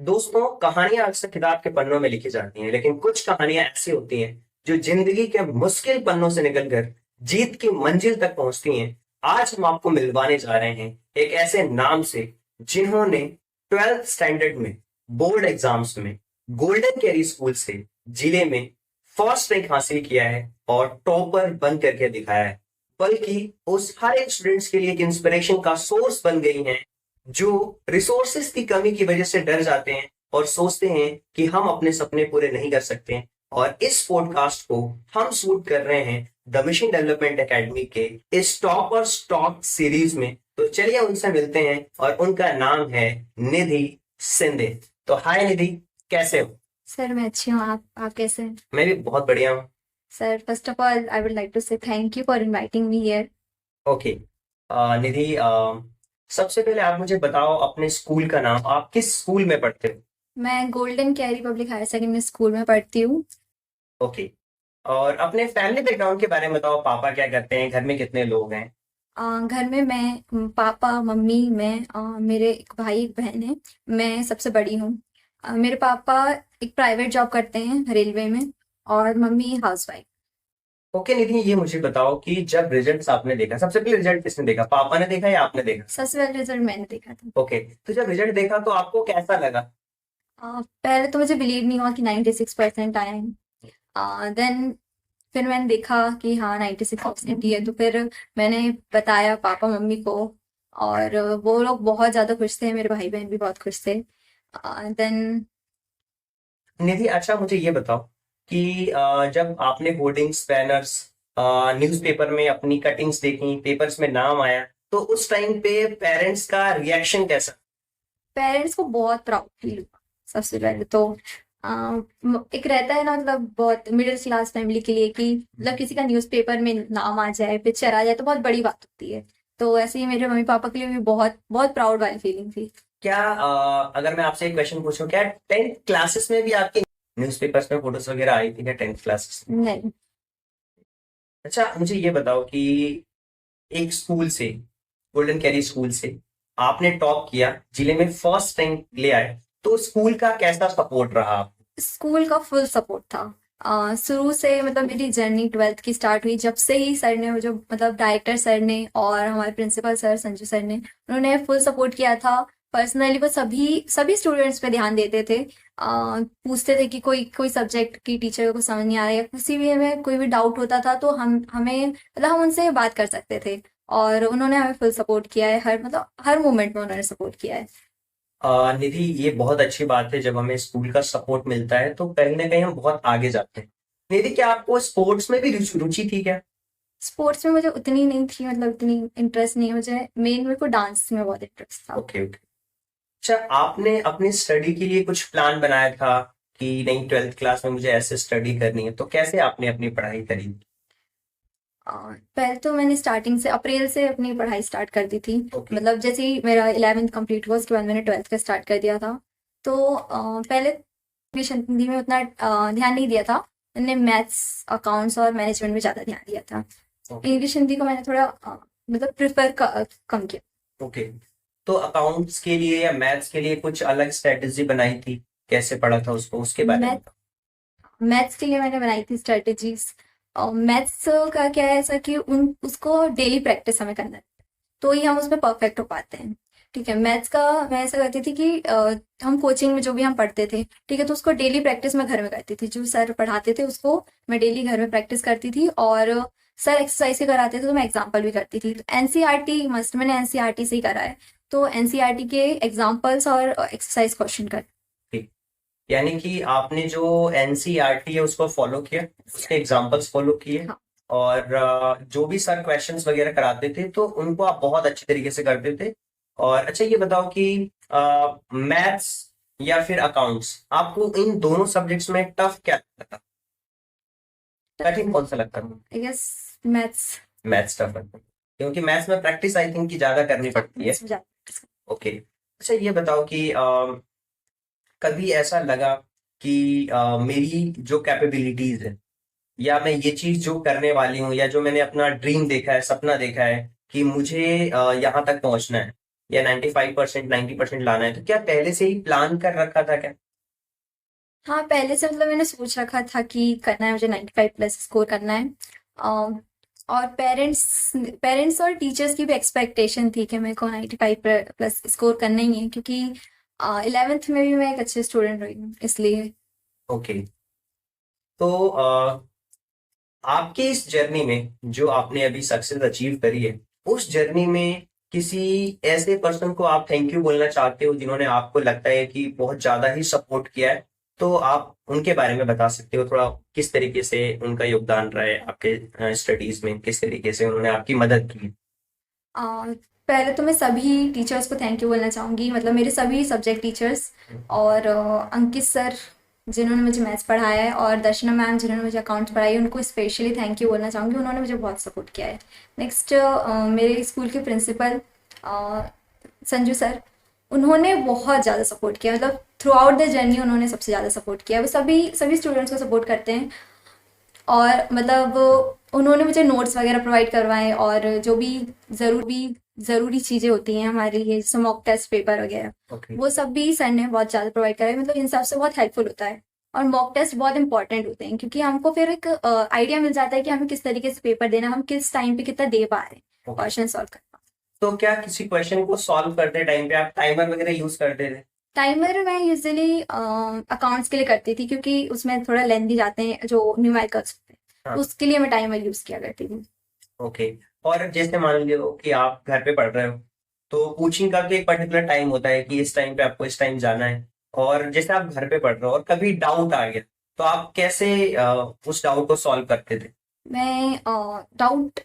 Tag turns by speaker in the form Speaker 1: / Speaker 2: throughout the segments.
Speaker 1: दोस्तों, कहानियां अक्सर किताब के पन्नों में लिखी जाती हैं, लेकिन कुछ कहानियां ऐसी होती हैं जो जिंदगी के मुश्किल पन्नों से निकलकर जीत की मंजिल तक पहुंचती हैं। आज हम आपको मिलवाने जा रहे हैं एक ऐसे नाम से जिन्होंने 12th स्टैंडर्ड में बोर्ड एग्जाम्स में गोल्डन कैरी स्कूल से जिले में फर्स्ट रैंक हासिल किया है और टॉपर बन करके दिखाया है। बल्कि उस हर एक स्टूडेंट्स के लिए एक इंस्पिरेशन का सोर्स बन गई हैं, जो रिसोर्सेस की कमी की वजह से डर जाते हैं और सोचते हैं कि हम अपने सपने पूरे नहीं कर सकते हैं। और इस पॉडकास्ट को हम शूट कर रहे हैं द मिशन डेवलपमेंट एकेडमी के इस टॉपर स्टॉक सीरीज में। तो चलिए उनसे मिलते हैं और उनका नाम है निधि सिंधे। तो हाय निधि, कैसे हो?
Speaker 2: सर मैं अच्छी हूँ। आप कैसे हैं?
Speaker 1: मैं भी बहुत बढ़िया हूँ।
Speaker 2: Sir first of all I would like to say thank you for inviting me here.
Speaker 1: Okay. Nidhi, सबसे पहले आप मुझे बताओ अपने स्कूल का नाम। आप किस स्कूल में पढ़ते हो?
Speaker 2: मैं golden carry public higher secondary school में पढ़ती हूँ।
Speaker 1: ओके। और अपने फैमिली बैकग्राउंड के बारे में बताओ। पापा क्या करते हैं? घर में कितने लोग हैं?
Speaker 2: घर में मैं पापा मम्मी मैं मेरे एक भाई एक बहन है। मैं सबसे बड़ी हूँ। मेरे पापा एक प्राइवेट जॉब करते हैं रेलवे में और मम्मी हाउसवाइफ।
Speaker 1: ओके निधि, ये मुझे बताओ कि जब रिजल्ट्स आपने देखा, सबसे पहले रिजल्ट किसने देखा? पापा ने देखा या आपने देखा?
Speaker 2: सबसे पहले रिजल्ट मैंने देखा था।
Speaker 1: ओके। तो जब रिजल्ट देखा तो आपको कैसा लगा?
Speaker 2: पहले तो मुझे बिलीव नहीं हुआ कि 96% आए हैं। देन फिर मैंने देखा कि हाँ 96% ही है, तो फिर मैंने बताया पापा मम्मी को और वो लोग बहुत ज्यादा खुश थे। मेरे भाई बहन भी बहुत खुश थे। देन
Speaker 1: निधि, अच्छा मुझे ये बताओ कि जब आपने होर्डिंग्स, बैनर्स, न्यूज़पेपर में अपनी कटिंग्स देखी, पेपर्स में नाम आया, तो उस टाइम पे पेरेंट्स का रिएक्शन कैसा?
Speaker 2: पेरेंट्स को बहुत प्राउड फील हुआ। सबसे पहले तो एक रहता है ना, मतलब बहुत मिडिल क्लास फैमिली के लिए कि मतलब किसी का न्यूज़पेपर में नाम आ जाए, पिक्चर आ जाए तो बहुत बड़ी बात होती है। तो ऐसे ही मेरे मम्मी पापा के लिए भी बहुत बहुत प्राउड वाली फीलिंग थी।
Speaker 1: क्या अगर मैं आपसे एक क्वेश्चन पूछूं, क्या 10th क्लासेस में भी आपके न्यूज़पेपर्स में फोटोज वगैरह आई थी क्या 10th क्लासेस में?
Speaker 2: नहीं।
Speaker 1: अच्छा मुझे ये बताओ कि एक स्कूल से, गोल्डन कैरी स्कूल से आपने टॉप किया, जिले में फर्स्ट रैंक ले आए, तो स्कूल का कैसा सपोर्ट रहा आपको?
Speaker 2: स्कूल का फुल सपोर्ट था। शुरू से मतलब मेरी जर्नी 12th की स्टार्ट हुई जब से ही सर ने, वो जो मतलब डायरेक्टर सर ने और हमारे प्रिंसिपल सर संजू सर ने, उन्होंने फुल सपोर्ट किया था। पर्सनली वो सभी सभी स्टूडेंट्स पे ध्यान देते थे। पूछते थे कि कोई कोई सब्जेक्ट की टीचर को समझ नहीं आ रहा है या किसी भी में कोई भी डाउट होता था तो हम उनसे बात कर सकते थे। और उन्होंने हमें फुल सपोर्ट किया है, हर मतलब हर मोमेंट में उन्होंने सपोर्ट किया है।
Speaker 1: निधि, ये बहुत अच्छी बात है। जब हमें स्कूल का सपोर्ट मिलता है तो कहीं ना कहीं हम बहुत आगे जाते हैं। निधि, क्या आपको स्पोर्ट्स में भी रुचि थी क्या?
Speaker 2: स्पोर्ट्स में मुझे उतनी नहीं थी, मतलब उतनी इंटरेस्ट नहीं है मुझे। मेरे को डांस में बहुत इंटरेस्ट था।
Speaker 1: Okay okay. अच्छा, आपने अपनी स्टडी के लिए कुछ प्लान बनाया था कि नहीं 12th क्लास में मुझे ऐसे स्टडी करनी है, तो कैसे आपने अपनी पढ़ाई करी?
Speaker 2: पहले तो मैंने स्टार्टिंग से अप्रैल से अपनी पढ़ाई स्टार्ट कर दी थी।
Speaker 1: ओके।
Speaker 2: मतलब जैसे ही मेरा 11th कंप्लीट हुआ उसके बाद मैंने 12th का स्टार्ट कर दिया था। तो पहले इंग्लिश हिंदी में उतना ध्यान नहीं दिया था। मैंने मैथ्स अकाउंट्स और मैनेजमेंट में ज़्यादा ध्यान दिया था।
Speaker 1: ओके
Speaker 2: इंग्लिश हिंदी को मैंने थोड़ा मतलब प्रेफर कम किया।
Speaker 1: ओके। तो अकाउंट्स के लिए या मैथ्स के लिए कुछ अलग स्ट्रेटेजी बनाई थी? कैसे पढ़ा था उसको, उसके बारे में?
Speaker 2: मैथ मैथ्स के लिए मैंने बनाई थी स्ट्रेटेजीज। और मैथ्स का क्या है ऐसा कि उन उसको डेली प्रैक्टिस हमें करना है, तो ही हम उसमें परफेक्ट हो पाते हैं। ठीक है, मैथ्स का मैं ऐसा करती थी कि हम कोचिंग में जो भी हम पढ़ते थे, ठीक है, तो उसको डेली प्रैक्टिस मैं घर में करती थी। जो सर पढ़ाते थे उसको मैं डेली घर में प्रैक्टिस करती थी। और सर एक्सरसाइज ही कराते थे तो मैं एग्जाम्पल भी करती थी। तो एनसीईआरटी मस्ट, मैंने एनसीईआरटी से ही करा है। तो एनसीईआरटी के एग्जाम्पल्स और एक्सरसाइज क्वेश्चन कर।
Speaker 1: ठीक। यानी कि आपने जो एनसीईआरटी है उसको फॉलो किया, उसके एग्जांपल्स फॉलो किए,
Speaker 2: हाँ।
Speaker 1: और जो भी सर क्वेश्चंस वगैरह कराते थे तो उनको आप बहुत अच्छे तरीके से करते थे। और अच्छा ये बताओ कि मैथ्स या फिर अकाउंट्स, आपको इन दोनों सब्जेक्ट्स में टफ क्या लगता था? कठिन कौन सा लगता था?
Speaker 2: I guess maths.
Speaker 1: Maths tough लगता था क्योंकि मैथ्स में प्रैक्टिस आई थिंक की ज्यादा करनी पड़ती है।
Speaker 2: मैथ्स में ज्यादा।
Speaker 1: ओके। अच्छा ये बताओ कि कभी ऐसा लगा कि मेरी जो कैपेबिलिटीज है या मैं ये चीज जो करने वाली हूँ या जो मैंने अपना ड्रीम देखा है, सपना देखा है कि मुझे यहाँ तक पहुंचना है, या 95% 90% लाना है, तो क्या पहले से ही प्लान कर रखा था क्या?
Speaker 2: हाँ, पहले से मतलब मैंने सोच रखा था कि करना है, मुझे 95 प्लस स्कोर करना है। और पेरेंट्स पेरेंट्स और टीचर्स की भी एक्सपेक्टेशन थी कि मेरे को 95 प्लस स्कोर करना ही है, क्योंकि 11th में भी मैं एक अच्छे स्टूडेंट रही हूँ इसलिए।
Speaker 1: ओके। तो आपकी इस जर्नी में जो आपने अभी सक्सेस अचीव करी है, उस जर्नी में किसी ऐसे पर्सन को आप थैंक यू बोलना चाहते हो जिन्होंने आपको लगता है कि बहुत ज्यादा ही सपोर्ट किया है, तो आप उनके बारे में बता सकते हो थोड़ा, किस तरीके से उनका योगदान रहा है आपके स्टडीज में, किस तरीके से उन्होंने आपकी मदद की?
Speaker 2: आ, पहले तो मैं सभी टीचर्स को थैंक यू बोलना चाहूँगी, मतलब मेरे सभी सब्जेक्ट टीचर्स। और अंकित सर जिन्होंने मुझे मैथ्स पढ़ाया है, और दर्शना मैम जिन्होंने मुझे अकाउंट्स पढ़ाई, उनको स्पेशली थैंक यू बोलना चाहूँगी, उन्होंने मुझे बहुत सपोर्ट किया है। नेक्स्ट, मेरे स्कूल के प्रिंसिपल संजू सर, उन्होंने बहुत ज़्यादा सपोर्ट किया, मतलब थ्रू आउट द जर्नी उन्होंने सबसे ज़्यादा सपोर्ट किया। वो सभी सभी स्टूडेंट्स को सपोर्ट करते हैं। और मतलब उन्होंने मुझे नोट्स वगैरह प्रोवाइड करवाए, और जो भी ज़रूरी चीज़ें होती हैं हमारे लिए, जैसे मॉक टेस्ट पेपर वगैरह,
Speaker 1: ओके।
Speaker 2: वो सब भी सर ने बहुत ज़्यादा प्रोवाइड कराए, मतलब इन हिसाब से बहुत हेल्पफुल होता है। और मॉक टेस्ट बहुत इंपॉर्टेंट होते हैं, क्योंकि हमको फिर एक आइडिया मिल जाता है कि हमें किस तरीके से पेपर देना, हम किस टाइम पे कितना दे पा रहे हैं
Speaker 1: ओके।
Speaker 2: क्वेश्चन सॉल्व करना।
Speaker 1: तो क्या किसी क्वेश्चन को सॉल्व करते टाइम पे आप टाइमर वगैरह यूज करते थे?
Speaker 2: टाइमर मैं यूजुअली अकाउंट्स के लिए करती थी, क्योंकि उसमें थोड़ा लेंदी जाते हैं जो न्यूमेरिकल्स होते हैं,
Speaker 1: हाँ।
Speaker 2: तो उसके लिए मैं टाइमर यूज़ किया करती थी।
Speaker 1: ओके। और जैसे मान लो कि आप घर पे पढ़ रहे हो, तो कोचिंग का तो एक पर्टिकुलर टाइम होता है कि इस टाइम पे आपको इस टाइम जाना है, और जैसे आप घर पे पढ़ रहे हो और कभी डाउट आ गया, तो आप कैसे उस डाउट को सॉल्व करते थे?
Speaker 2: मैं डाउट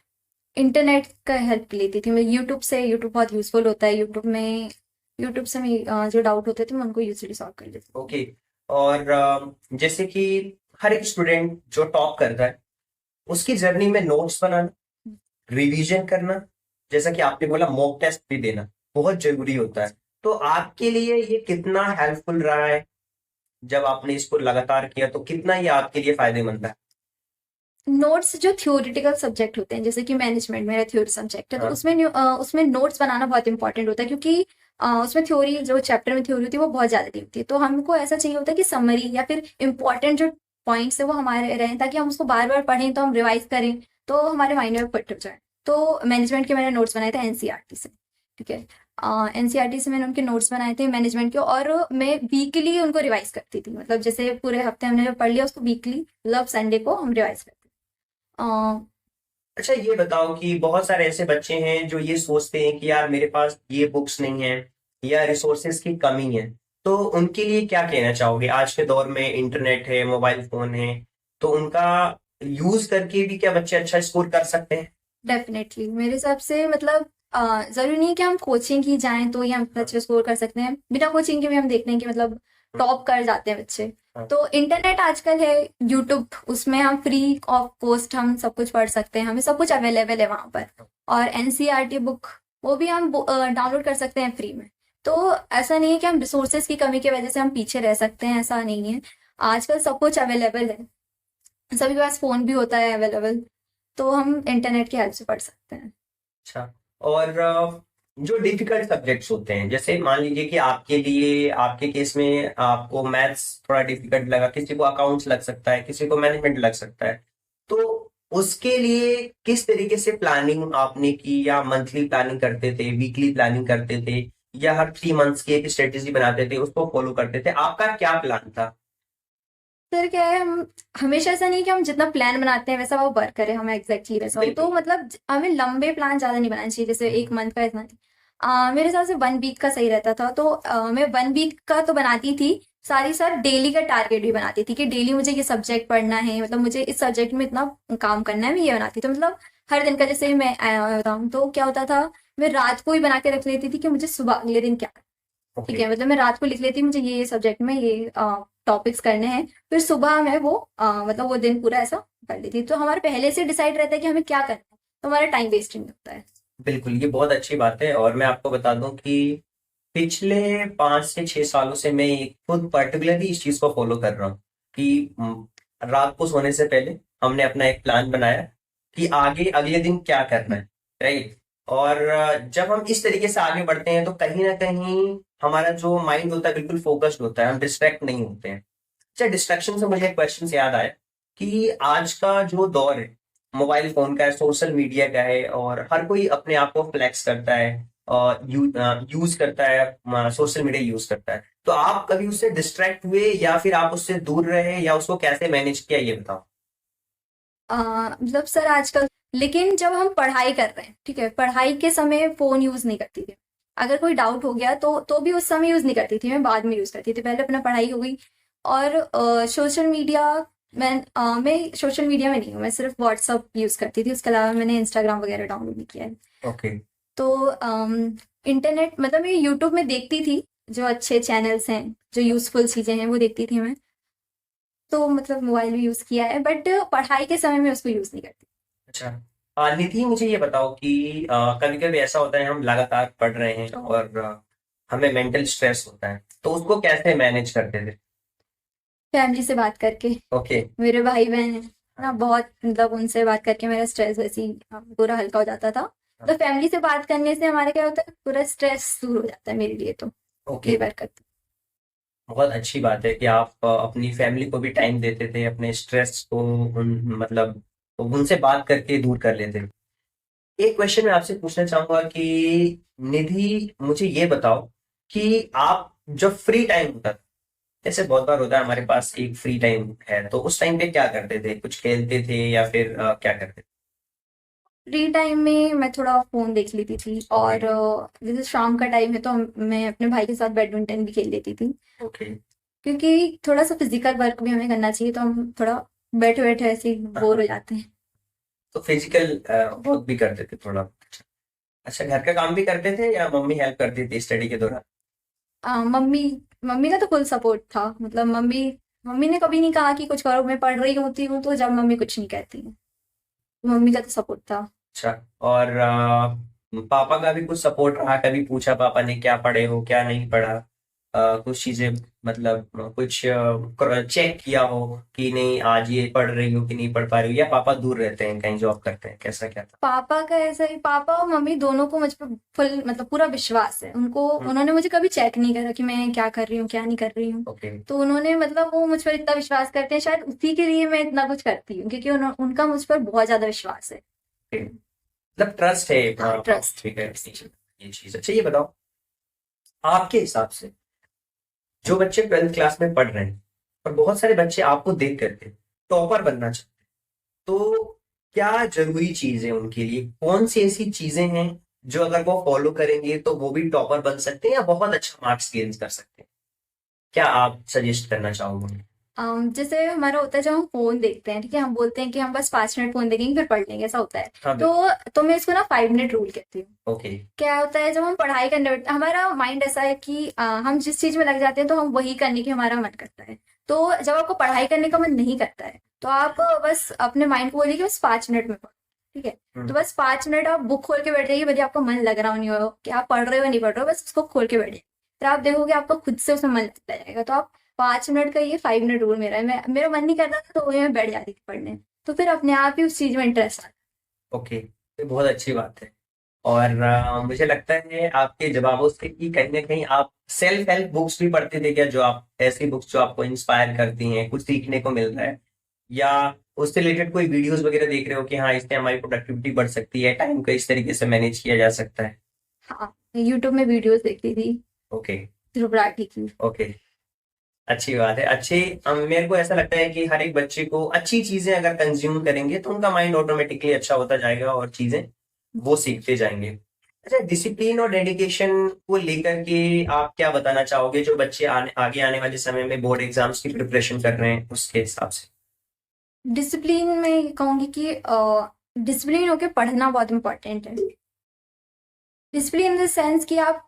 Speaker 2: इंटरनेट का हेल्प लेती थी, मैं यूट्यूब से। यूट्यूब बहुत यूज़फुल होता है, यूट्यूब से मैं जो डाउट होते थे मैं उनको यूजली सॉल्व कर लेती थी।
Speaker 1: ओके। और जैसे कि हर एक स्टूडेंट जो टॉप करता है, उसकी जर्नी में नोट्स बनाना, रिवीजन करना, जैसा कि आपने बोला मॉक टेस्ट भी देना बहुत जरूरी होता है। तो आपके लिए ये कितना हेल्पफुल रहा है? जब आपने इसको लगातार किया तो कितना ये आपके लिए फायदेमंद है?
Speaker 2: नोट्स जो थ्योरेटिकल सब्जेक्ट होते हैं, जैसे कि मैनेजमेंट मेरा थ्योरी सब्जेक्ट है, तो
Speaker 1: हाँ।
Speaker 2: उसमें नोट्स बनाना बहुत इंपॉर्टेंट होता है, क्योंकि उसमें थ्योरी, जो चैप्टर में थ्योरी होती है वो बहुत ज़्यादा दी होती है, तो हमको ऐसा चाहिए होता है कि समरी या फिर इंपॉर्टेंट जो पॉइंट्स है वो हमारे रहें, ताकि हम उसको बार बार पढ़ें, तो हम रिवाइज करें, तो हमारे माइंड में फिट हो जाए। तो मैनेजमेंट के मैंने नोट्स बनाए थे एनसीईआरटी से। ठीक है। एनसीईआरटी से मैंने उनके नोट्स बनाए थे मैनेजमेंट के, और मैं वीकली उनको रिवाइज करती थी, मतलब जैसे पूरे हफ्ते हमने जो पढ़ लिया उसको वीकली, मतलब संडे को हम रिवाइज करते थे।
Speaker 1: अच्छा, ये बताओ कि बहुत सारे ऐसे बच्चे हैं जो ये सोचते हैं कि यार मेरे पास ये बुक्स नहीं है या रिसोर्सेज की कमी है, तो उनके लिए क्या कहना चाहोगे? आज के दौर में इंटरनेट है, मोबाइल फोन है, तो उनका यूज करके भी क्या बच्चे अच्छा स्कोर कर सकते हैं?
Speaker 2: डेफिनेटली मेरे हिसाब से, मतलब जरूरी नहीं है कि हम कोचिंग ही जाएं तो ही हम अच्छे स्कोर कर सकते हैं, बिना कोचिंग के भी हम देखते हैं कि मतलब टॉप कर जाते हैं बच्चे।
Speaker 1: हाँ।
Speaker 2: तो इंटरनेट आजकल है, यूट्यूब, उसमें हम फ्री ऑफ कॉस्ट हम सब कुछ पढ़ सकते हैं, हमें सब कुछ अवेलेबल है वहाँ पर। और एनसीईआरटी बुक, वो भी हम डाउनलोड कर सकते हैं फ्री में। तो ऐसा नहीं है कि हम रिसोर्सेज की कमी की वजह से हम पीछे रह सकते हैं, ऐसा नहीं है। आजकल सब कुछ अवेलेबल है, सभी के पास फोन भी होता है अवेलेबल, तो हम इंटरनेट की हेल्प से पढ़ सकते हैं।
Speaker 1: अच्छा। और जो डिफिकल्ट सब्जेक्ट्स होते हैं, जैसे मान लीजिए कि आपके लिए, आपके केस में आपको मैथ्स थोड़ा डिफिकल्ट लगा, किसी को अकाउंट्स लग सकता है, किसी को मैनेजमेंट लग सकता है, तो उसके लिए किस तरीके से प्लानिंग आपने की? या मंथली प्लानिंग करते थे, वीकली प्लानिंग करते थे, या हर 3 मंथ्स की एक स्ट्रेटेजी बनाते थे, उसको फॉलो करते थे? आपका क्या प्लान था?
Speaker 2: सर क्या है, हम हमेशा ऐसा नहीं कि हम जितना प्लान बनाते हैं वैसा वो वर्क करे, हमें एग्जैक्टली वैसा हो, तो
Speaker 1: बिल्कुल।
Speaker 2: मतलब हमें लंबे प्लान ज्यादा नहीं बनाने चाहिए, जैसे एक मंथ का इतना नहीं। मेरे हिसाब से 1 वीक का सही रहता था, तो मैं 1 वीक का तो बनाती थी, साथ ही साथ डेली का टारगेट भी बनाती थी कि डेली मुझे ये सब्जेक्ट पढ़ना है, मतलब मुझे इस सब्जेक्ट में इतना काम करना है, मैं ये बनाती थी। तो मतलब हर दिन का, जैसे मैं बताऊँ तो क्या होता था, मैं रात को ही बना के रख लेती थी कि मुझे सुबह अगले दिन क्या। ठीक
Speaker 1: ओके।
Speaker 2: है, मतलब मैं रात को लिख लेती हूँ मुझे ये सब्जेक्ट में ये टॉपिक्स करने हैं, फिर सुबह मैं वो मतलब वो दिन पूरा ऐसा कर लेती हूँ। तो हमारे पहले से डिसाइड रहता है कि हमें क्या करना है, तो हमारा टाइम वेस्टिंग होता है।
Speaker 1: बिल्कुल, ये बहुत अच्छी बात है। और मैं आपको बता दूं कि पिछले 5 से 6 सालों से मैं खुद पर्टिकुलरली इस चीज को फॉलो कर रहा हूँ कि रात को सोने से पहले हमने अपना एक प्लान बनाया कि आगे अगले दिन क्या करना है, राइट? और जब हम इस तरीके से आगे बढ़ते हैं तो कहीं ना कहीं हमारा जो माइंड होता है बिल्कुल फोकस्ड होता है, हम डिस्ट्रैक्ट नहीं होते हैं। अच्छा, डिस्ट्रैक्शन से मुझे एक क्वेश्चन याद आया कि आज का जो दौर है मोबाइल फोन का है, सोशल मीडिया का है, और हर कोई अपने आप को फ्लेक्स करता है और यूज करता है, सोशल मीडिया यूज करता है। तो आप कभी उससे डिस्ट्रैक्ट हुए या फिर आप उससे दूर रहे या उसको कैसे मैनेज किया, ये बताओ।
Speaker 2: मतलब सर आजकल, लेकिन जब हम पढ़ाई कर रहे हैं, ठीक है, पढ़ाई के समय फोन यूज नहीं करती थी। अगर कोई डाउट हो गया तो भी उस समय यूज नहीं करती थी, मैं बाद में यूज करती थी। पहले अपना पढ़ाई हो गई। और सोशल मीडिया, मैं सोशल मीडिया में नहीं हूँ, मैं सिर्फ व्हाट्सअप यूज करती थी। उसके अलावा मैंने इंस्टाग्राम वगैरह डाउनलोड नहीं किया है।
Speaker 1: ओके।
Speaker 2: तो इंटरनेट मतलब मैं यूट्यूब में देखती थी, जो अच्छे चैनल्स हैं, जो यूजफुल चीजें हैं, वो देखती थी मैं। तो मतलब मोबाइल भी यूज किया है, बट पढ़ाई के समय में उसको यूज नहीं करती।
Speaker 1: अच्छा, निधि मुझे ये बताओ कि कभी कभी ऐसा होता है हम लगातार पढ़ रहे हैं और हमें मेंटल स्ट्रेस होता है, तो उसको कैसे मैनेज करते थे?
Speaker 2: फैमिली से बात करके।
Speaker 1: ओके।
Speaker 2: मेरे भाई बहन है ना, बहुत मतलब उनसे बात करके मेरा स्ट्रेस वैसे ही पूरा हल्का हो जाता था। तो फैमिली से बात करने से हमारे क्या होता है, पूरा स्ट्रेस दूर हो जाता है मेरे लिए। तो
Speaker 1: ओके,
Speaker 2: ये बार करती
Speaker 1: बहुत अच्छी बात है कि आप अपनी फैमिली को भी टाइम देते थे, अपने स्ट्रेस को मतलब उनसे बात करके दूर कर लेते थे। एक क्वेश्चन मैं आपसे पूछना चाहूंगा कि निधि मुझे ये बताओ कि आप जब फ्री टाइम होता था, जैसे बहुत बार होता है हमारे पास एक फ्री टाइम है, तो उस टाइम पे क्या करते थे? कुछ खेलते थे या फिर क्या करते थे?
Speaker 2: फ्री टाइम में मैं थोड़ा फोन देख लेती थी। और
Speaker 1: ओके।
Speaker 2: जैसे शाम का टाइम है तो मैं अपने भाई के साथ बैडमिंटन भी खेल लेती थी।
Speaker 1: ओके।
Speaker 2: क्योंकि थोड़ा सा फिजिकल वर्क भी हमें करना चाहिए, तो हम थोड़ा बैठे बैठे ऐसे बोर हो जाते हैं।
Speaker 1: तो फिजिकल वर्क भी करते थे थोड़ा? अच्छा, घर का काम भी करते थे या मम्मी हेल्प करती थी स्टडी के दौरान?
Speaker 2: मम्मी मम्मी का तो फुल सपोर्ट था। मतलब मम्मी मम्मी ने कभी नहीं कहा कि कुछ करो। मैं पढ़ रही होती हूँ तो जब मम्मी कुछ नहीं कहती है, मम्मी का तो सपोर्ट था।
Speaker 1: अच्छा, और पापा का भी कुछ सपोर्ट रहा? कभी पूछा पापा ने क्या पढ़े हो क्या नहीं पढ़ा? कुछ चीजें मतलब कुछ चेक किया हो कि नहीं आज ये पढ़ रही हो कि नहीं पढ़ पा रही हो, या पापा दूर रहते हैं कहीं जॉब करते हैं, कैसा क्या था?
Speaker 2: पापा का ऐसा ही, पापा और मम्मी दोनों को मुझ पर फुल मतलब पूरा विश्वास है उनको। उन्होंने मुझे कभी चेक नहीं करा कि मैं क्या कर रही हूँ क्या नहीं कर रही हूँ।
Speaker 1: ओके।
Speaker 2: तो उन्होंने मतलब वो मुझ पर इतना विश्वास करते हैं, शायद उसी के लिए मैं इतना कुछ करती हूँ, क्योंकि उनका मुझ पर बहुत ज्यादा विश्वास है।
Speaker 1: मतलब ट्रस्ट है,
Speaker 2: हाँ, ट्रस्ट।
Speaker 1: ठीक है, ये चीज। अच्छा, ये बताओ आपके हिसाब से जो बच्चे 12th क्लास में पढ़ रहे हैं और बहुत सारे बच्चे आपको देख करके टॉपर बनना चाहते हैं, तो क्या जरूरी चीज है उनके लिए? कौन सी ऐसी चीजें हैं जो अगर वो फॉलो करेंगे तो वो भी टॉपर बन सकते हैं या बहुत अच्छा मार्क्स गेन कर सकते हैं? क्या आप सजेस्ट करना चाहोगे?
Speaker 2: जैसे हमारा होता है जब हम फोन देखते हैं, ठीक है, हम बोलते हैं कि हम बस 5 मिनट फोन देखेंगे फिर पढ़ लेंगे, ऐसा होता है।
Speaker 1: हाँ,
Speaker 2: तो मैं इसको ना 5 मिनट रूल कहती हूँ।
Speaker 1: ओके।
Speaker 2: क्या होता है, जब हम पढ़ाई करने बैठते हमारा माइंड ऐसा है कि हम जिस चीज में लग जाते हैं तो हम वही करने की हमारा मन करता है। तो जब आपको पढ़ाई करने का मन नहीं करता है तो आप बस अपने माइंड को बोलिए कि बस 5 मिनट में पढ़ो, ठीक है। तो बस 5 मिनट आप बुक खोल के बैठ जाइए, भले आपको मन लग रहा हो नहीं हो कि आप पढ़ रहे हो नहीं पढ़ रहे हो, बस उसको खोल के बैठ जाइए। फिर आप देखोगे आपको खुद से उसमें मन लगता जाएगा। तो आप 5 मिनट का, ये 5 मिनट रूल मेरा है। मेरा मन नहीं करता था तो वही मैं बैठ जाती थी पढ़ने। तो फिर अपने आप ही उस चीज में इंटरेस्ट आता
Speaker 1: ओके, ये बहुत अच्छी बात है। और मुझे लगता है आपके जवाबों से कि कहीं ना कहीं आप सेल्फ हेल्प बुक्स भी पढ़ते थे क्या? जो आप ऐसी बुक्स जो आपको इंस्पायर करती हैं, कुछ सीखने को मिल रहा है, या उससे रिलेटेड कोई वीडियोस वगैरह देख रहे हो कि हाँ इससे हमारी प्रोडक्टिविटी बढ़ सकती है, टाइम को इस तरीके से मैनेज किया जा सकता है?
Speaker 2: है। हाँ, यूट्यूब में वीडियोस देखती थी
Speaker 1: ओके।
Speaker 2: ध्रुव राठी की।
Speaker 1: ओके, अच्छी बात है। अच्छी मेरे को ऐसा लगता है कि हर एक बच्चे को अच्छी चीजें अगर कंज्यूम करेंगे तो उनका माइंड ऑटोमेटिकली अच्छा होता जाएगा और चीजें वो सीखते जाएंगे। अच्छा, डिसिप्लिन और डेडिकेशन को लेकर के आप क्या बताना चाहोगे, जो बच्चे आगे आने वाले समय में बोर्ड एग्जाम्स की प्रिपरेशन कर रहे हैं उसके हिसाब से?
Speaker 2: डिसिप्लिन में ये कहूंगी कि डिसिप्लिन होके पढ़ना बहुत इंपॉर्टेंट है। डिसिप्लिन इन द सेंस कि आप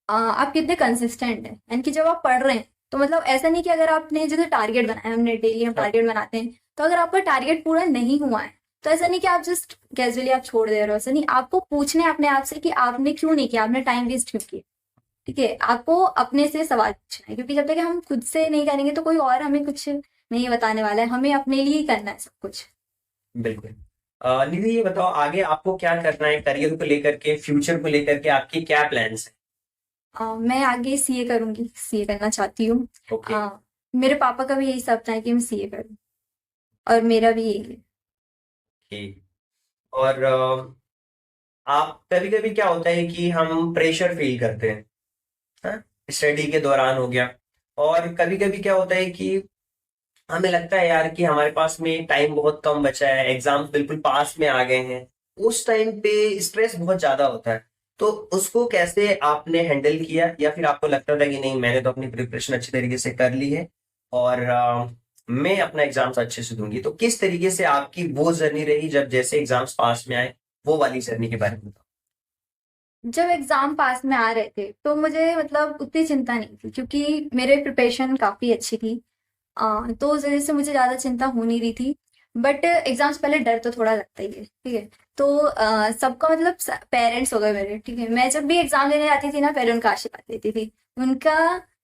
Speaker 2: कितने कंसिस्टेंट हैं, यानी कि जब आप पढ़ रहे हैं तो मतलब ऐसा नहीं कि अगर आपने जैसे टारगेट बनाया, हमने डेली हम टारगेट बनाते हैं, तो अगर आपका टारगेट पूरा नहीं हुआ है तो ऐसा नहीं कि आप जस्ट कैजुअली आप छोड़ दे रहे हो। ऐसा नहीं, आपको पूछना है अपने आप से कि आपने क्यों नहीं किया, आपने टाइम वेस्ट क्यों किया। ठीक है, आपको अपने से सवाल पूछना है, क्योंकि जब तक हम खुद से नहीं करेंगे तो कोई और हमें कुछ नहीं बताने वाला है। हमें अपने लिए ही करना है सब कुछ।
Speaker 1: बिल्कुल। निधि ये बताओ, आगे आपको क्या करना है, करियर को लेकर के, फ्यूचर को लेकर के आपकी क्या प्लान्स
Speaker 2: मैं आगे सीए करूंगी, सीए करना चाहती हूँ।
Speaker 1: है? ओके।
Speaker 2: मेरे पापा का भी यही सपना है कि मैं सीए करूँ, और मेरा भी यही है।
Speaker 1: ठीक। और आप कभी कभी क्या होता है कि हम प्रेशर फील करते हैं, हाँ, स्टडी के दौरान हो गया, और कभी कभी क्या होता है कि हमें लगता है यार कि हमारे पास में टाइम बहुत कम बचा है, एग्जाम्स बिल्कुल पास में आ गए हैं। उस टाइम पे स्ट्रेस बहुत ज्यादा होता है, तो उसको कैसे आपने हैंडल किया, या फिर आपको लगता था कि नहीं मैंने तो अपनी प्रिपरेशन अच्छी तरीके से कर ली है और मैं अपना एग्जाम्स अच्छे से दूंगी? तो किस तरीके से आपकी वो जर्नी रही जब जैसे एग्जाम्स पास में आए, वो वाली जर्नी के बारे में बताओ।
Speaker 2: जब एग्जाम पास में आ रहे थे तो मुझे मतलब उतनी चिंता नहीं थी, क्योंकि मेरे प्रिपरेशन काफी अच्छी थी। तो उस वजह से मुझे ज्यादा चिंता हो नहीं रही थी। बट एग्जाम्स पहले डर तो थोड़ा लगता ही है, ठीक है। तो सबका मतलब पेरेंट्स हो गए मेरे, ठीक है। मैं जब भी एग्जाम देने जाती थी ना, पहले उनका आशीर्वाद लेती थी। उनका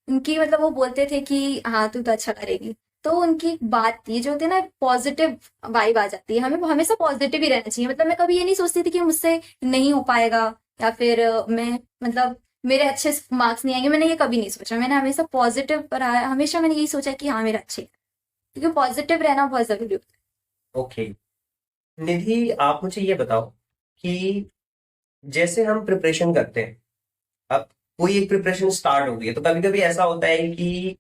Speaker 2: उनकी मतलब वो बोलते थे कि हाँ तू तो अच्छा करेगी। तो उनकी एक बात थी जो होती है ना, पॉजिटिव वाइब आ जाती है, हमें हमेशा पॉजिटिव ही रहना चाहिए। मतलब मैं कभी ये नहीं सोचती थी कि मुझसे नहीं हो पाएगा, या फिर मैं मतलब मेरे अच्छे मार्क्स नहीं आएंगे। मैंने ये कभी नहीं सोचा, मैंने हमेशा पॉजिटिव पर हमेशा मैंने यही सोचा कि हाँ मेरा अच्छे है। क्योंकि पॉजिटिव रहना बहुत जरूरी होता
Speaker 1: ओके। निधि आप मुझे ये बताओ कि जैसे हम प्रिपरेशन करते हैं, अब कोई एक प्रिपरेशन स्टार्ट हो गई है, तो कभी कभी ऐसा होता है कि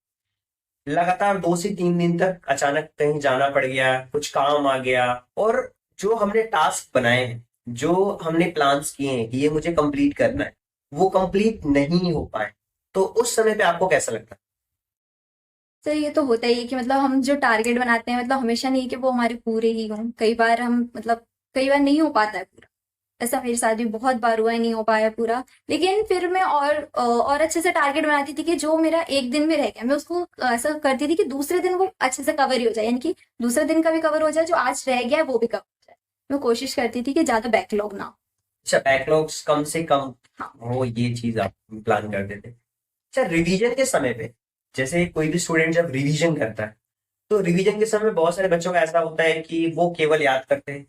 Speaker 1: लगातार 2 से 3 दिन तक अचानक कहीं जाना पड़ गया, कुछ काम आ गया, और जो हमने टास्क बनाए हैं, जो हमने प्लान्स किए हैं कि ये मुझे कंप्लीट करना है, वो कंप्लीट नहीं हो पाए, तो उस समय पे आपको कैसा लगता
Speaker 2: है। तो ये तो होता ही है कि मतलब हम जो टारगेट बनाते हैं, मतलब हमेशा नहीं कि वो हमारे पूरे ही हों। कई बार हम मतलब कई बार नहीं हो पाता है पूरा। ऐसा मेरे साथ भी बहुत बार हुआ है, नहीं हो पाया पूरा। लेकिन फिर मैं और अच्छे से टारगेट बनाती थी कि जो मेरा एक दिन में रह गया, मैं उसको ऐसा करती थी कि दूसरे दिन वो अच्छे से कवर ही हो जाए, यानी कि दूसरे दिन का भी कवर हो जाए, जो आज रह गया है वो भी कवर हो जाए। मैं कोशिश करती थी कि ज्यादा बैकलॉग ना हो।
Speaker 1: अच्छा, बैकलॉग्स कम से कम
Speaker 2: हाँ।
Speaker 1: हो, ये चीज आप प्लान करते थे? अच्छा, रिवीजन के समय पे, जैसे कोई भी स्टूडेंट जब रिवीजन करता है, तो रिवीजन के समय बहुत सारे बच्चों का ऐसा होता है कि वो केवल याद करते हैं।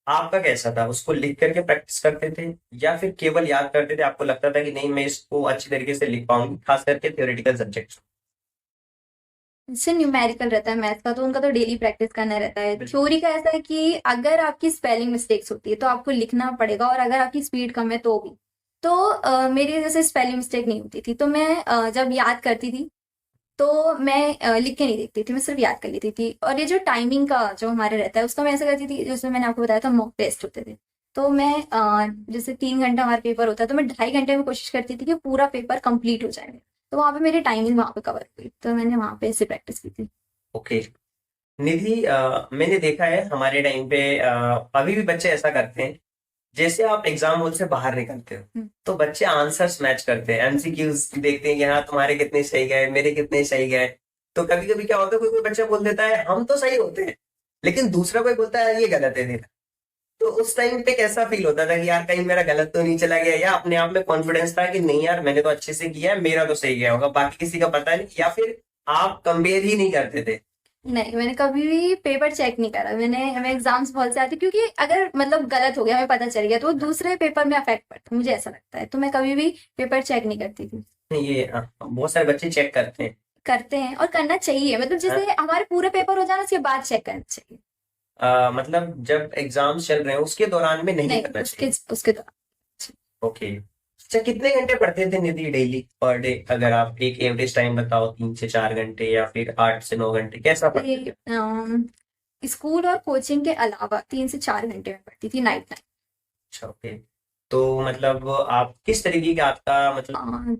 Speaker 1: आपका कैसा था, उसको लिख करके प्रैक्टिस करते थे, या फिर केवल याद करते थे? आपको लगता था कि नहीं मैं इसको अच्छी तरीके से लिख पाऊंगी, खास करके थ्योरेटिकल सब्जेक्ट्स?
Speaker 2: जैसे न्यूमेरिकल रहता है मैथ का, तो उनका तो डेली प्रैक्टिस करना रहता है।
Speaker 1: बिल्कुल।
Speaker 2: थ्योरी का ऐसा है कि अगर आपकी स्पेलिंग मिस्टेक्स होती है तो आपको लिखना पड़ेगा, और अगर आपकी स्पीड कम है तो भी। तो मेरी जैसे स्पेलिंग मिस्टेक नहीं होती थी, तो मैं जब याद करती थी तो मैं लिख के नहीं देखती थी, मैं सिर्फ याद कर लेती थी। और ये जो टाइमिंग का जो हमारे रहता है, उसका मैं ऐसा करती थी, जैसे मैंने आपको बताया था मॉक टेस्ट होते थे। तो मैं जैसे 3 घंटा हमारा पेपर होता है, तो मैं 2.5 घंटे में कोशिश करती थी कि पूरा पेपर कंप्लीट हो जाए मेरा। तो वहां पे मेरी टाइमिंग वहां पे कवर हुई, तो मैंने वहां पे ऐसे प्रैक्टिस की थी।
Speaker 1: ओके। निधि, मैंने देखा है हमारे टाइम पे, अभी भी बच्चे ऐसा करते हैं। जैसे आप एग्जाम हॉल से बाहर निकलते हो,
Speaker 2: हम्म।
Speaker 1: तो बच्चे आंसर्स मैच करते हैं, एमसीक्यूज देखते हैं कि हाँ तुम्हारे कितने सही गए, मेरे कितने सही गए। तो कभी कभी क्या होता है, कोई कोई बच्चा बोल देता है हम तो सही होते हैं, लेकिन दूसरा कोई बोलता है ये गलत है तेरा। तो उस टाइम पे कैसा फील होता था कि यार कहीं मेरा गलत तो नहीं चला गया, या अपने आप में कॉन्फिडेंस था कि नहीं यार मैंने तो अच्छे से किया है, मेरा तो सही गया होगा, बाकी किसी का पता नहीं, या फिर आप कंपेयर ही नहीं करते थे?
Speaker 2: नहीं, मैंने कभी भी पेपर चेक नहीं करा। हमें एग्जाम्स बहुत से आते, क्योंकि अगर मतलब गलत हो गया, हमें पता चल गया, तो वो दूसरे पेपर में अफेक्ट पड़ता है, मुझे ऐसा लगता है। तो मैं कभी भी पेपर चेक नहीं करती थी।
Speaker 1: ये बहुत सारे बच्चे चेक करते हैं।
Speaker 2: करते हैं और करना चाहिए, मतलब
Speaker 1: हाँ,
Speaker 2: जैसे हमारे पूरे पेपर हो जाना, उसके बाद चेक करना चाहिए।
Speaker 1: मतलब जब एग्जाम्स चल रहे हैं उसके दौरान में नहीं
Speaker 2: नहीं,
Speaker 1: करना
Speaker 2: उसके
Speaker 1: चाहिए?
Speaker 2: उसके दौरान।
Speaker 1: ओके। अच्छा, कितने घंटे पढ़ते थे निधि डेली पर डे? अगर आप एक एवरेज टाइम बताओ, 3 से 4 घंटे या फिर 8 से 9 घंटे, कैसा पढ़ते थे?
Speaker 2: स्कूल और कोचिंग के अलावा 3 से 4 घंटे में पढ़ती थी, नाइट
Speaker 1: अच्छा, ओके। तो मतलब आप किस तरीके का आपका मतलब?
Speaker 2: टाइम।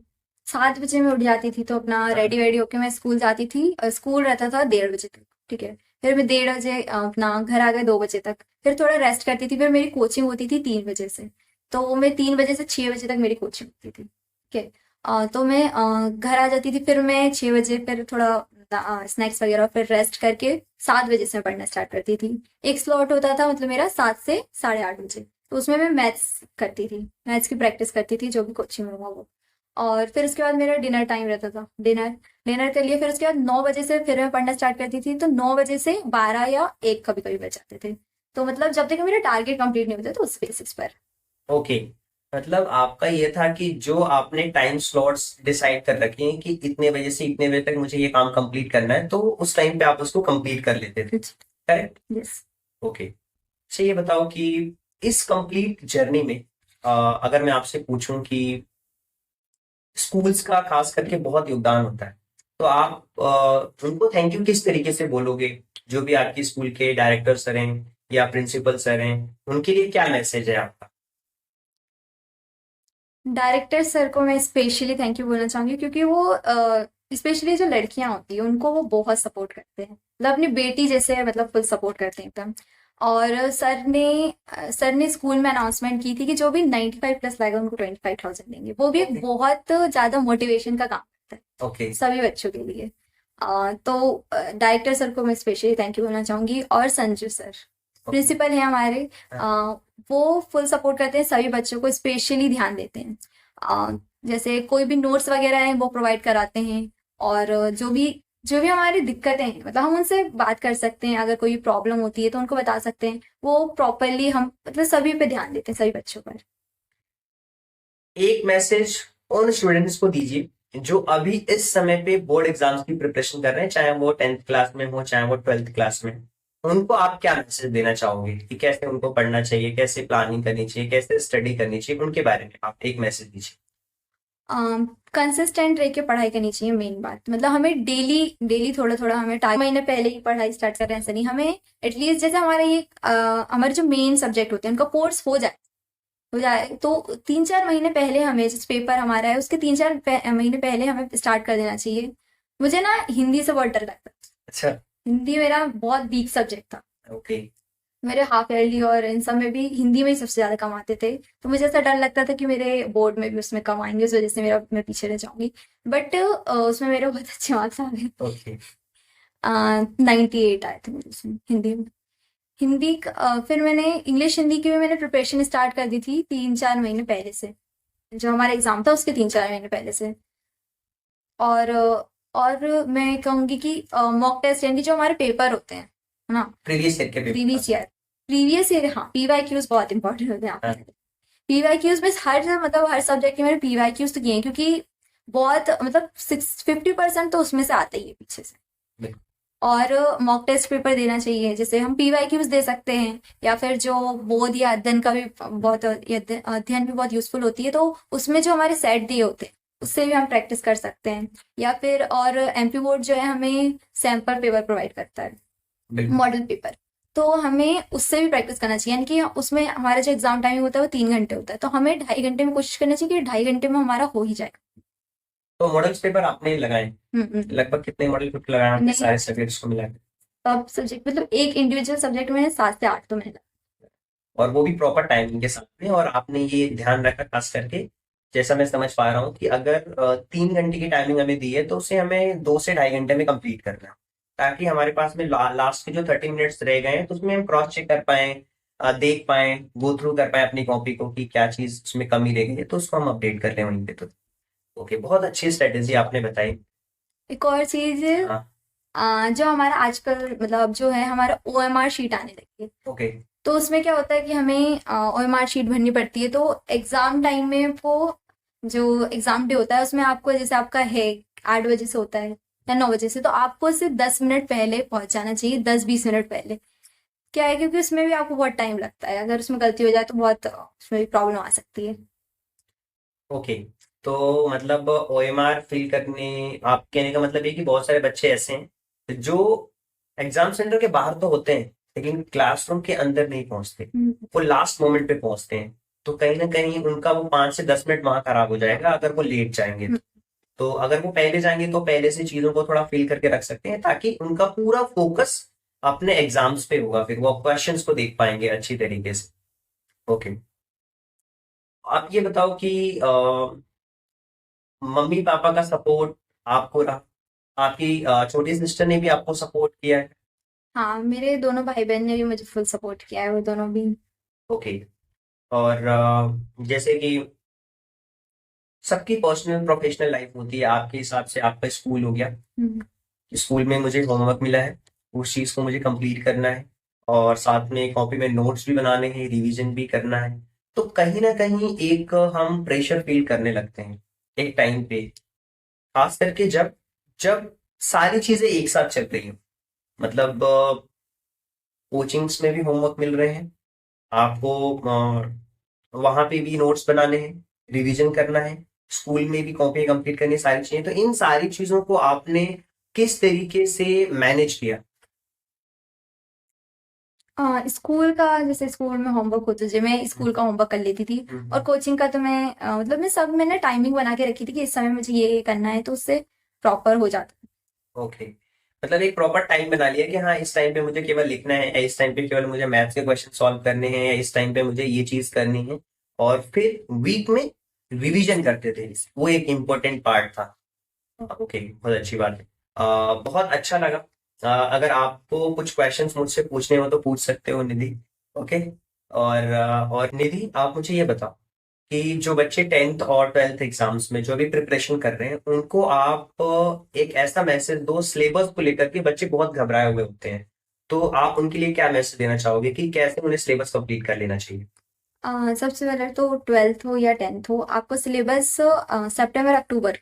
Speaker 2: 7 बजे मैं उठ जाती थी, तो अपना
Speaker 1: हाँ,
Speaker 2: रेडी वेडी होके मैं स्कूल जाती थी, और स्कूल रहता था 1:30 बजे तक, ठीक है। फिर मैं 1:30 बजे अपना घर आ गए 2 बजे तक। फिर थोड़ा रेस्ट करती थी, फिर मेरी कोचिंग होती थी 3 बजे से। तो मैं 3 बजे से 6 बजे तक मेरी कोचिंग होती थी, ठीक है। तो मैं घर आ जाती थी, फिर मैं 6 बजे फिर थोड़ा स्नैक्स वगैरह, फिर रेस्ट करके 7 बजे से मैं पढ़ना स्टार्ट करती थी। एक स्लॉट होता था मतलब मेरा 7 से 8:30 बजे, तो उसमें मैं मैथ्स करती थी, मैथ्स की प्रैक्टिस करती थी, जो भी कोचिंग में हुआ वो। और फिर उसके बाद मेरा डिनर टाइम रहता था, डिनर डिनर कर लिए। फिर उसके बाद 9 बजे से फिर मैं पढ़ना स्टार्ट करती थी, तो 9 बजे से 12 या 1 कभी कभी बच जाते थे। तो मतलब जब तक मेरे टारगेट कंप्लीट नहीं होते तो उस बेसिस पर।
Speaker 1: ओके, मतलब आपका ये था कि जो आपने टाइम स्लॉट्स डिसाइड कर रखे हैं कि इतने बजे से इतने बजे तक मुझे ये काम कंप्लीट करना है, तो उस टाइम पे आप उसको कंप्लीट कर लेते थे, करेक्ट?
Speaker 2: यस।
Speaker 1: ओके। अच्छा, ये बताओ कि इस कंप्लीट जर्नी में अगर मैं आपसे पूछूं कि स्कूल्स का खास करके बहुत योगदान होता है, तो आप उनको थैंक यू किस तरीके से बोलोगे? जो भी आपकी स्कूल के डायरेक्टर सर हैं या प्रिंसिपल सर हैं, उनके लिए क्या मैसेज है आपका?
Speaker 2: डायरेक्टर सर को मैं स्पेशली थैंक यू बोलना चाहूंगी, क्योंकि वो स्पेशली जो लड़कियां होती है उनको वो बहुत सपोर्ट करते हैं, मतलब अपनी बेटी जैसे मतलब फुल सपोर्ट करते हैं एकदम। और सर ने स्कूल में अनाउंसमेंट की थी कि जो भी 95 प्लस लाएगा उनको 25,000 देंगे। वो भी एक
Speaker 1: ओके।
Speaker 2: बहुत ज्यादा मोटिवेशन का काम करता है
Speaker 1: ओके।
Speaker 2: सभी बच्चों के लिए। तो डायरेक्टर सर को मैं स्पेशली थैंक यू बोलना चाहूंगी। और संजू सर
Speaker 1: ओके।
Speaker 2: प्रिंसिपल हैं हमारे,
Speaker 1: हाँ।
Speaker 2: वो फुल सपोर्ट करते हैं, सभी बच्चों को स्पेशली ध्यान देते हैं। जैसे कोई भी नोट्स वगैरह हैं वो प्रोवाइड कराते हैं। और जो भी हमारी दिक्कतें हैं मतलब हम उनसे बात कर सकते हैं, अगर कोई प्रॉब्लम होती है तो उनको बता सकते हैं। वो प्रॉपरली हम मतलब सभी पे ध्यान देते हैं, सभी बच्चों पर।
Speaker 1: एक मैसेज उन स्टूडेंट्स को दीजिए जो अभी इस समय पे बोर्ड एग्जाम्स की प्रिपरेशन कर रहे हैं, चाहे वो 10th क्लास में हो चाहे वो 12th क्लास में। उनको आप क्या मैसेज देना चाहोगे कि कैसे उनको पढ़ना चाहिए, कैसे प्लानिंग करनी चाहिए, कैसे स्टडी करनी चाहिए, उनके बारे में आप एक मैसेज दीजिए।
Speaker 2: कंसिस्टेंट रह के पढ़ाई करनी चाहिए, मेन बात। मतलब हमें डेली डेली थोड़ा थोड़ा हमें टाइम महीने पहले ही पढ़ाई स्टार्ट कर रहे हैं ऐसा नहीं, हमें एटलीस्ट जैसे हमारे ये हमारे जो मेन सब्जेक्ट होते हैं उनका कोर्स हो जाए तो 3-4 महीने पहले हमें जिस पेपर हमारा है उसके 3-4 महीने पहले हमें स्टार्ट कर देना चाहिए। मुझे ना हिंदी से बहुत डर लगता है।
Speaker 1: अच्छा।
Speaker 2: हिंदी मेरा बहुत वीक सब्जेक्ट था।
Speaker 1: ओके।
Speaker 2: मेरे हाफ ईयरली और इन सब में भी हिंदी में ही सबसे ज्यादा कम आते थे। तो मुझे ऐसा डर लगता था कि मेरे बोर्ड में भी उसमें कम आएंगे, उस वजह से मैं पीछे रह जाऊंगी। बट उसमें मेरे बहुत अच्छे मार्क्स आ गए।
Speaker 1: ओके।
Speaker 2: 98 आए थे मुझे उसमें हिंदी में। फिर मैंने इंग्लिश हिंदी की भी मैंने प्रिपरेशन स्टार्ट कर दी थी 3-4 महीने पहले से। जो हमारा एग्जाम था उसके 3-4 महीने पहले से। और मैं कहूँगी कि मॉक टेस्ट यानी कि जो हमारे पेपर होते हैं, है ना,
Speaker 1: प्रीवियस ईयर के पेपर।
Speaker 2: प्रीवियस ईयर हाँ, पीवाईक्यूज बहुत इंपॉर्टेंट होते हैं यहाँ
Speaker 1: हाँ।
Speaker 2: पे। पीवाईक्यूज में हर सब्जेक्ट के मैंने पीवाईक्यूज तो किए हैं, क्योंकि बहुत मतलब 50% तो उसमें से आता ही है पीछे से।
Speaker 1: बिल्कुल।
Speaker 2: और मॉक टेस्ट पेपर देना चाहिए, जैसे हम पीवाईक्यूज दे सकते हैं, या फिर जो बोध या अध्ययन का भी बहुत अध्ययन भी बहुत यूजफुल होती है, तो उसमें जो हमारे सेट दिए होते हैं उससे भी हम प्रैक्टिस कर सकते हैं। या फिर और एमपी बोर्ड जो है हमें सैम्पल पेपर प्रोवाइड करता है,
Speaker 1: बिल्कुल।
Speaker 2: Model paper. तो हमें उससे भी प्रैक्टिस करना चाहिए, यानी कि उसमें हमारा जो एग्जाम टाइमिंग होता है वो 3 घंटे होता है, तो हमें 2.5 घंटे में कोशिश करना चाहिए कि 2.5 घंटे में हमारा हो ही जाए।
Speaker 1: तो मॉडल्स पेपर आपने लगाए, लगभग कितने मॉडल पेपर लगाए आपने
Speaker 2: नहीं,
Speaker 1: सारे सब्जेक्ट्स को मिला के?
Speaker 2: अब सब्जेक्ट मतलब एक इंडिविजुअल सब्जेक्ट में 7 से 8 तो मिला।
Speaker 1: और वो भी प्रॉपर टाइमिंग के साथ में, और आपने ये ध्यान रखा खास करके, जैसा मैं समझ पा रहा हूँ कि अगर 3 घंटे की टाइमिंग हमें दी है तो उसे हमें 2 से ढाई घंटे में कंप्लीट करना है, ताकि हमारे पास में लास्ट के जो 30 मिनट्स रह गए हैं तो उसमें हम क्रॉस चेक कर पाए, देख पाए, गो थ्रू कर पाए अपनी कॉपी को कि क्या चीज उसमें कमी रह गई है, तो उसको हम अपडेट कर लें वहीं पे। तो ओके, बहुत अच्छी स्ट्रेटेजी आपने बताई।
Speaker 2: एक और चीज,
Speaker 1: हाँ।
Speaker 2: जो हमारा आजकल मतलब जो है हमारा ओएमआर शीट आने लगी है।
Speaker 1: ओके।
Speaker 2: तो उसमें क्या होता है कि हमें ओएमआर शीट भरनी पड़ती है, तो एग्जाम टाइम में वो जो एग्जाम डे होता है उसमें आपको जैसे आपका है 8 बजे से होता है या 9 बजे से, तो आपको सिर्फ 10 मिनट पहले पहुंच जाना चाहिए, 10-20 मिनट पहले। क्या है, क्योंकि उसमें भी आपको बहुत टाइम लगता है, अगर उसमें गलती हो जाए तो बहुत उसमें भी प्रॉब्लम आ सकती है।
Speaker 1: ओके, तो मतलब ओएमआर फिल करने, आप कहने का मतलब ये कि बहुत सारे बच्चे ऐसे हैं जो एग्जाम सेंटर के बाहर तो होते हैं लेकिन क्लासरूम के अंदर नहीं पहुंचते, वो लास्ट मोमेंट पे पहुंचते हैं। तो कहीं ना कहीं उनका वो 5 से 10 मिनट वहां खराब हो जाएगा अगर वो लेट जाएंगे। तो अगर वो पहले जाएंगे तो पहले से चीजों को थोड़ा फिल करके रख सकते हैं, ताकि उनका पूरा फोकस अपने एग्जाम्स पे होगा, फिर वो क्वेश्चंस को देख पाएंगे अच्छी तरीके से। ओके, आप ये बताओ कि मम्मी पापा का सपोर्ट आपको रहा, आपकी छोटी सिस्टर ने भी आपको सपोर्ट किया है?
Speaker 2: हाँ, मेरे दोनों भाई बहन ने भी मुझे फुल सपोर्ट किया है, वो दोनों भी।
Speaker 1: ओके। और जैसे कि सबकी पर्सनल प्रोफेशनल लाइफ होती है, आपके हिसाब से आपका स्कूल हो गया,
Speaker 2: हम्म।
Speaker 1: स्कूल में मुझे होमवर्क मिला है, उस चीज को मुझे कंप्लीट करना है, और साथ में कॉपी में नोट्स भी बनाने हैं, रिवीजन भी करना है। तो कहीं ना कहीं एक हम प्रेशर फील करने लगते हैं एक टाइम पे, खास करके जब जब सारी चीजें एक साथ चल रही हो। मतलब कोचिंग्स में भी होमवर्क मिल रहे हैं आपको, वहां पे भी नोट्स बनाने हैं, रिवीजन करना है, स्कूल में भी कॉपी कंप्लीट करनी है, सारी चीजें। तो इन सारी चीजों को आपने किस तरीके से मैनेज किया?
Speaker 2: स्कूल का जैसे स्कूल में होमवर्क होता है, मैं स्कूल का होमवर्क कर लेती थी। और कोचिंग का तो मैं मतलब मैं सब मैंने टाइमिंग बना के रखी थी कि इस समय मुझे ये करना है, तो उससे प्रॉपर हो जाता।
Speaker 1: ओके, मतलब एक प्रॉपर टाइम बना लिया कि हाँ इस टाइम पे मुझे केवल लिखना है, या इस टाइम पे केवल मुझे मैथ्स के क्वेश्चन सॉल्व करने हैं, या इस टाइम पे मुझे ये चीज करनी है। और फिर वीक में रिवीजन करते थे, वो एक इम्पोर्टेंट पार्ट था। ओके, बहुत अच्छी बात है। बहुत अच्छा लगा। अगर आपको कुछ क्वेश्चंस मुझसे पूछने हो तो पूछ सकते हो निधि। ओके। और निधि, आप मुझे ये बताओ कि जो बच्चे 10th और 12th एग्जाम्स में जो अभी प्रिपरेशन कर रहे हैं, उनको आप एक ऐसा मैसेज दो सिलेबस को लेकर के, बच्चे बहुत घबराए हुए होते हैं। तो आप उनके लिए क्या मैसेज देना चाहोगे कि कैसे उन्हें सिलेबस कंप्लीट कर लेना चाहिए?
Speaker 2: सबसे पहले तो 12th हो या 10th हो, आपको सिलेबस सितंबर अक्टूबर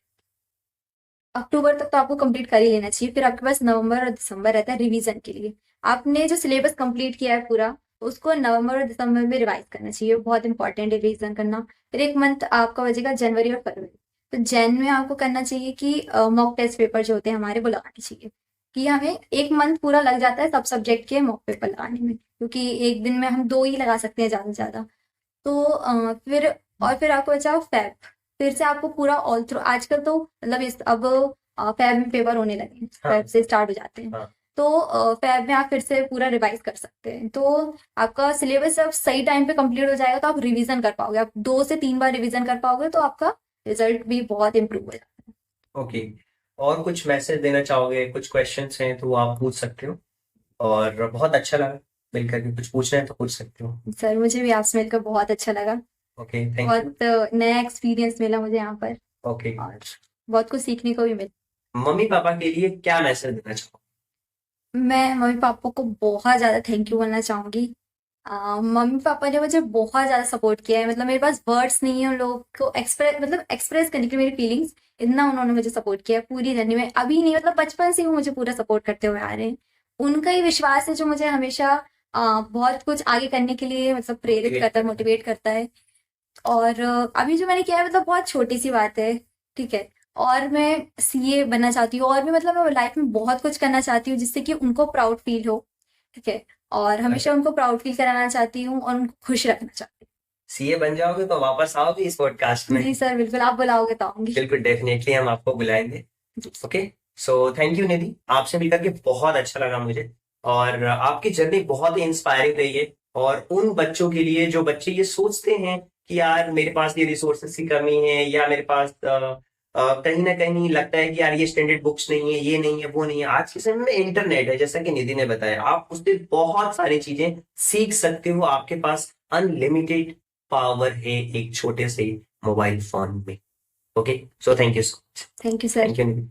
Speaker 2: अक्टूबर तक तो आपको कंप्लीट कर ही लेना चाहिए। फिर आपके पास नवंबर और दिसंबर रहता है रिवीजन के लिए। आपने जो सिलेबस कंप्लीट किया है पूरा, उसको नवंबर और दिसंबर में रिवाइज करना चाहिए, बहुत इंपॉर्टेंट है रिवीजन करना। फिर एक मंथ आपका बचेगा जनवरी और फरवरी। तो जैन में आपको करना चाहिए कि मॉक टेस्ट पेपर जो होते हैं हमारे, वो लगाने चाहिए। कि हमें एक मंथ पूरा लग जाता है सब सब्जेक्ट के मॉक पेपर लगाने में, क्योंकि एक दिन में हम 2 ही लगा सकते हैं ज़्यादा से ज़्यादा। तो फिर आपको बचा फेब। फिर से आपको पूरा ऑल थ्रू, आजकल तो मतलब इस अब फेब में पेपर होने लगे हैं,
Speaker 1: हाँ।
Speaker 2: फेब से स्टार्ट हो जाते हैं।
Speaker 1: हाँ।
Speaker 2: तो फेब में आप फिर से पूरा रिवाइज कर सकते हैं। तो आपका सिलेबस जब सही टाइम पे कंप्लीट हो जाएगा तो आप रिवीजन कर पाओगे, आप 2 से 3 बार रिवीजन कर पाओगे, तो आपका रिजल्ट भी बहुत इंप्रूव हो जाएगा।
Speaker 1: ओके, और कुछ मैसेज देना चाहोगे? कुछ क्वेश्चंस हैं तो वो आप पूछ सकते हो। और बहुत अच्छा लगा मिलकर के, कुछ पूछना है तो पूछ सकते हो।
Speaker 2: सर मुझे भी आपसे मिलकर बहुत अच्छा लगा।
Speaker 1: Okay, thank you.
Speaker 2: बहुत नया एक्सपीरियंस मिला मुझे यहाँ पर,
Speaker 1: ओके,
Speaker 2: और बहुत कुछ सीखने को भी मिला।
Speaker 1: मम्मी पापा के लिए क्या मैसेज देना चाहो?
Speaker 2: मैं मम्मी पापा को बहुत ज़्यादा थैंक यू बोलना चाहूँगी। मम्मी पापा ने मुझे बहुत ज़्यादा सपोर्ट किया है, मतलब मेरे पास वर्ड्स नहीं है उन लोगों को एक्सप्रेस करने की मेरी फीलिंग्स। इतना उन्होंने मुझे सपोर्ट किया है पूरी जर्नी में, अभी नहीं मतलब बचपन से ही वो मुझे पूरा सपोर्ट करते हुए आ रहे हैं। उनका ही विश्वास है जो मुझे हमेशा बहुत कुछ आगे करने के लिए मतलब प्रेरित करता है, मोटिवेट करता है। और अभी जो मैंने किया है मतलब बहुत छोटी सी बात है, ठीक है। और मैं सीए बनना चाहती हूँ, और भी मतलब मैं लाइफ में बहुत कुछ करना चाहती हूँ जिससे कि उनको प्राउड फील हो, ठीक है। और हमेशा उनको प्राउड फील कराना चाहती हूँ और उनको खुश रखना चाहती
Speaker 1: सीए बन जाओगे तो वापस आओगे इस पॉडकास्ट
Speaker 2: हूँ।
Speaker 1: में?
Speaker 2: जी सर, बिल्कुल, आप बुलाओगे तो आऊंगी।
Speaker 1: बिल्कुल, डेफिनेटली हम आपको बुलाएंगे।
Speaker 2: जी।
Speaker 1: ओके, सो थैंक यू निधि, आपसे मिलकर के बहुत अच्छा लगा मुझे। और आपकी जर्नी बहुत ही इंस्पायरिंग रही है। और उन बच्चों के लिए जो बच्चे ये सोचते हैं कि यार मेरे पास ये रिसोर्सेस की कमी है, या मेरे पास कहीं ना कहीं लगता है कि यार ये स्टैंडर्ड बुक्स नहीं है, ये नहीं है, वो नहीं है। आज के समय में इंटरनेट है, जैसा कि निधि ने बताया, आप उससे बहुत सारी चीजें सीख सकते हो। आपके पास अनलिमिटेड पावर है एक छोटे से मोबाइल फोन में। Okay, so thank you so much.
Speaker 2: Thank you sir.
Speaker 1: Thank you Nidhi.